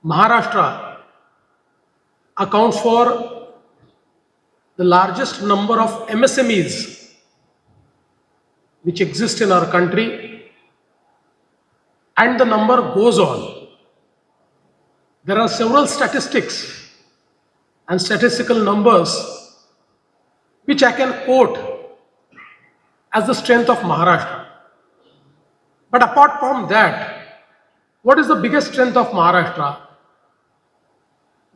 Maharashtra accounts for the largest number of MSMEs which exist in our country, and the number goes on. There are several statistics and statistical numbers which I can quote as the strength of Maharashtra. But apart from that, what is the biggest strength of Maharashtra?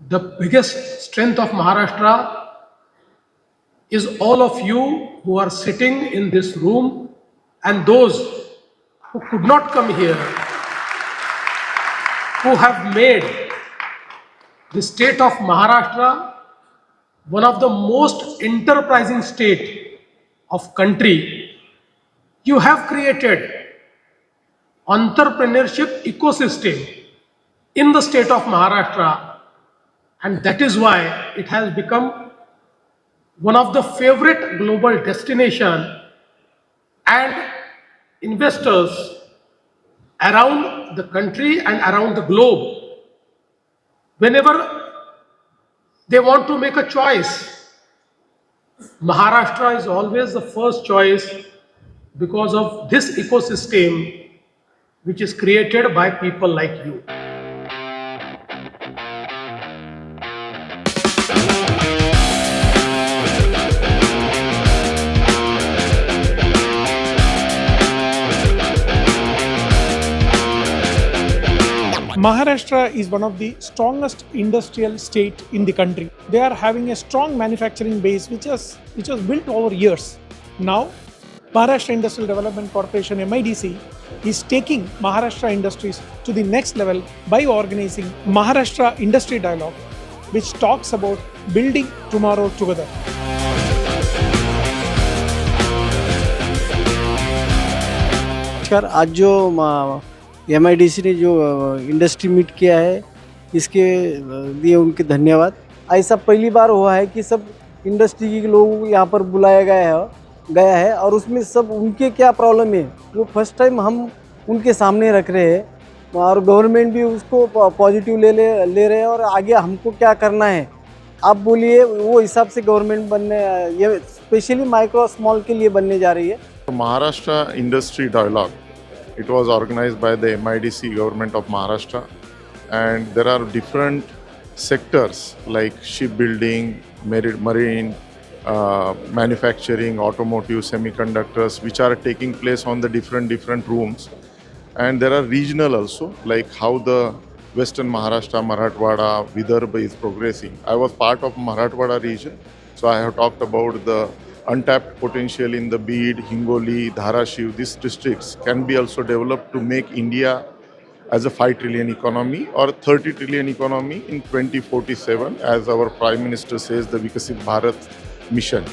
The biggest strength of Maharashtra is all of you who are sitting in this room and those who could not come here, who have made the state of Maharashtra one of the most enterprising state of country. You have created entrepreneurship ecosystem in the state of Maharashtra, and that is why it has become one of the favorite global destination, and investors around the country and around the globe, whenever they want to make a choice, Maharashtra is always the first choice because of this ecosystem which is created by people like you. Maharashtra is one of the strongest industrial state in the country. They are having a strong manufacturing base which was built over years. Now, Maharashtra Industrial Development Corporation MIDC is taking Maharashtra industries to the next level by organizing Maharashtra Industry Dialogue, which talks about building tomorrow together. आज जो MIDC ने जो industry meet किया है, इसके लिए उनके धन्यवाद। ऐसा पहली बार हुआ है कि सब इंडस्ट्री के लोग यहाँ पर बुलाया गया है और उसमें सब उनके क्या प्रॉब्लम है वो फर्स्ट टाइम हम उनके सामने रख रहे हैं, और गवर्नमेंट भी उसको पॉजिटिव ले रहे हैं और आगे हमको क्या करना है आप बोलिए, वो हिसाब से गवर्नमेंट बनने, ये स्पेशली माइक्रो स्मॉल के लिए बनने जा रही है। Maharashtra Industry Dialogue. It was organized by the MIDC government of Maharashtra, and there are different sectors like shipbuilding, marine, manufacturing, automotive, semiconductors, which are taking place on the different rooms. And there are regional also, like how the Western Maharashtra, Marathwada, Vidarbha is progressing. I was part of Marathwada region, so I have talked about the untapped potential in the Bid, Hingoli, Dharashiv. These districts can be also developed to make India as a 5 trillion economy or 30 trillion economy in 2047, as our Prime Minister says, the Vikasit Bharat mission.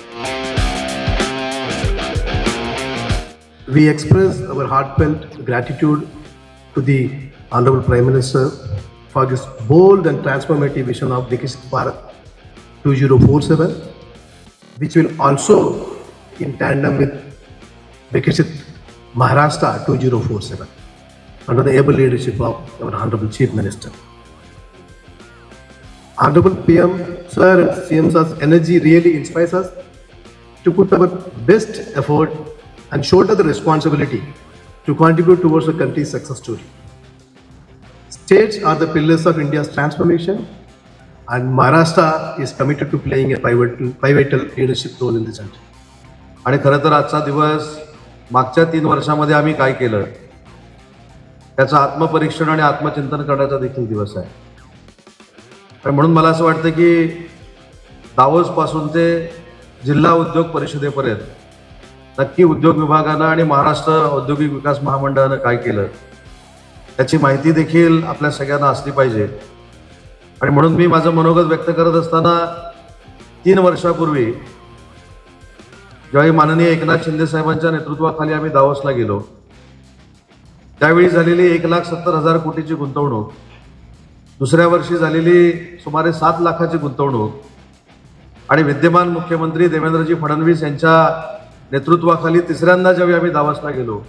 We express our heartfelt gratitude to the Honorable Prime Minister for this bold and transformative vision of Vikasit Bharat 2047, which will also in tandem with Vikasit Maharashtra 2047 under the able leadership of our Honorable Chief Minister. Honorable PM Sir and CM Sir's energy really inspires us to put our best effort and shoulder the responsibility to contribute towards the country's success story. States are the pillars of India's transformation, and Maharashtra is committed to playing a pivotal leadership role in this country. आणि खरं तर आजचा दिवस मागच्या 3 वर्षांमध्ये आम्ही काय केलं त्याचं आत्मपरीक्षण आणि आत्मचिंतन करण्याचा देखील दिवस आहे. आणि म्हणून मला असं वाटतं की दावोस पासून ते जिल्हा उद्योग परिषदेपर्यंत नक्की उद्योग विभागानं आणि महाराष्ट्र औद्योगिक विकास महामंडळानं काय केलं त्याची माहिती देखील आपल्या सगळ्यांना असली पाहिजे. आणि म्हणून मी माझं मनोगत व्यक्त करत असताना 3 वर्षापूर्वी ज्यावेळी माननीय एकनाथ शिंदे साहेबांच्या नेतृत्वाखाली आम्ही दावोसला गेलो त्यावेळी झालेली 1,70,000 कोटीची गुंतवणूक, दुसऱ्या वर्षी झालेली सुमारे 7 लाखाची गुंतवणूक आणि विद्यमान मुख्यमंत्री देवेंद्रजी फडणवीस यांच्या नेतृत्वाखाली तिसऱ्यांदा ज्यावेळी आम्ही दावोसला गेलो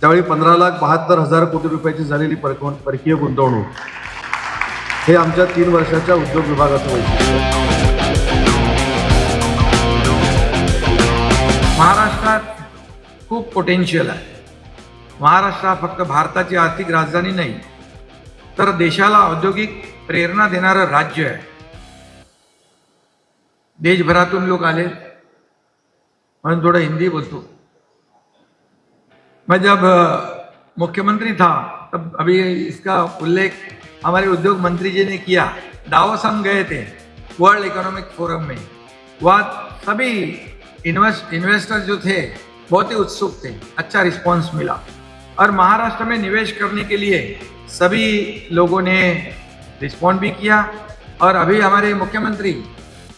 त्यावेळी 15,72,000 कोटी रुपयाची झालेली परकीय गुंतवणूक हे आमच्या 3 वर्षाच्या उद्योग विभागाचं वैशिष्ट्य आहे. महाराष्ट्रात खूप पोटेन्शियल आहे. महाराष्ट्र हा फक्त भारताची आर्थिक राजधानी नाही, तर देशाला औद्योगिक प्रेरणा देणारं राज्य आहे. देशभरातून लोक आले म्हणून थोड़ा हिंदी बोलतो. मैं जब मुख्यमंत्री था तब अभी इसका उल्लेख हमारे उद्योग मंत्री जी ने किया. दावोस हम गए थे वर्ल्ड इकोनॉमिक फोरम में. वहाँ सभी इन्वेस्टर जो थे बहुत ही उत्सुक थे. अच्छा रिस्पांस मिला और महाराष्ट्र में निवेश करने के लिए सभी लोगों ने रिस्पॉन्ड भी किया. और अभी हमारे मुख्यमंत्री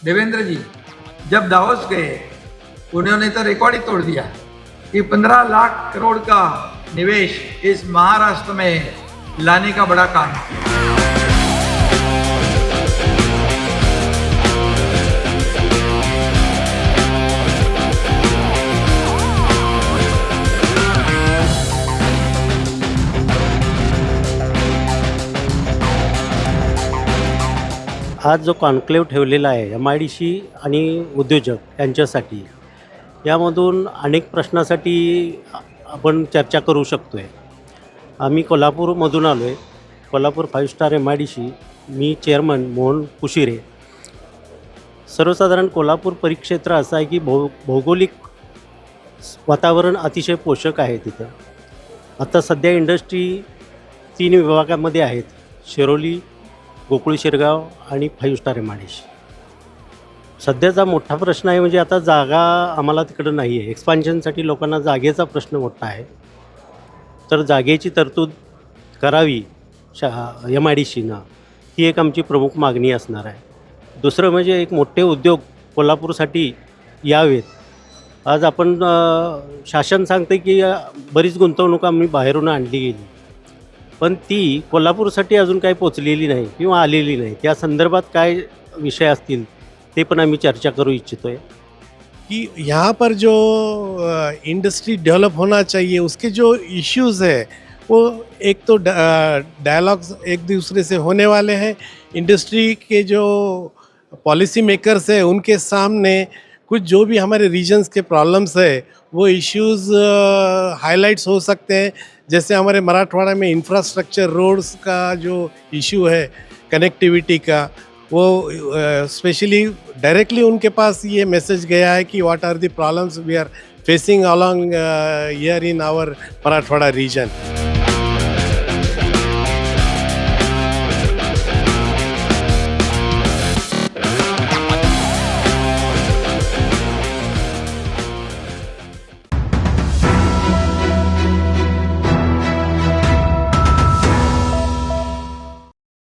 देवेंद्र जी जब दावोस गए उन्होंने तो रिकॉर्ड ही तोड़ दिया कि 15 लाख करोड़ का निवेश इस महाराष्ट्र में लाने का बड़ा काम है. आज जो कॉन्क्लेव्ह ठेवलेला आहे MIDC आणि उद्योजक यांच्यासाठी, यामधून अनेक प्रश्नासाठी आपण चर्चा करू शकतो आहे. आम्ही कोल्हापूरमधून आलो आहे. Kolhapur 5 star MIDC. मी चेअरमन मोहन कुशिरे. सर्वसाधारण कोल्हापूर परिक्षेत्र असं आहे की भौगोलिक वातावरण अतिशय पोषक आहे तिथं. आता सध्या इंडस्ट्री 3 विभागामध्ये आहेत: शिरोली, गोकुळ शिरगाव आणि 5 स्टार MIDC. सध्याचा मोठा प्रश्न आहे म्हणजे आता जागा आम्हाला तिकडं नाही आहे. एक्सपान्शनसाठी लोकांना जागेचा प्रश्न मोठा आहे. तर जागेची तरतूद करावी MIDCनं, ही एक आमची प्रमुख मागणी असणार आहे. दुसरं म्हणजे एक मोठे उद्योग कोल्हापूरसाठी यावेत. आज आपण शासन सांगते की बरीच गुंतवणूक आम्ही बाहेरून आणली गेली, पण ती कोल्हापूरसाठी अजून काही पोचलेली नाही किंवा आलेली नाही. त्या संदर्भात काय विषय असतील ते पण आम्ही चर्चा करू इच्छितो आहे. कि यहाँ पर जो इंडस्ट्री डेवलप होना चाहिए उसके जो इश्यूज़ है वो एक तो डायलॉग्स एक दूसरे से होने वाले हैं. इंडस्ट्री के जो पॉलिसी मेकर्स है उनके सामने कुछ जो भी हमारे रीजन्स के प्रॉब्लम्स है वो इश्यूज़ हाइलाइट्स हो सकते हैं. जैसे हमारे मराठवाड़ा में इंफ्रास्ट्रक्चर रोड्स का जो इशू है, कनेक्टिविटी का, वो स्पेशली डायरेक्टली उनके पास ये मैसेज गया है कि what are the problems we are facing along here in our Marathwada reason.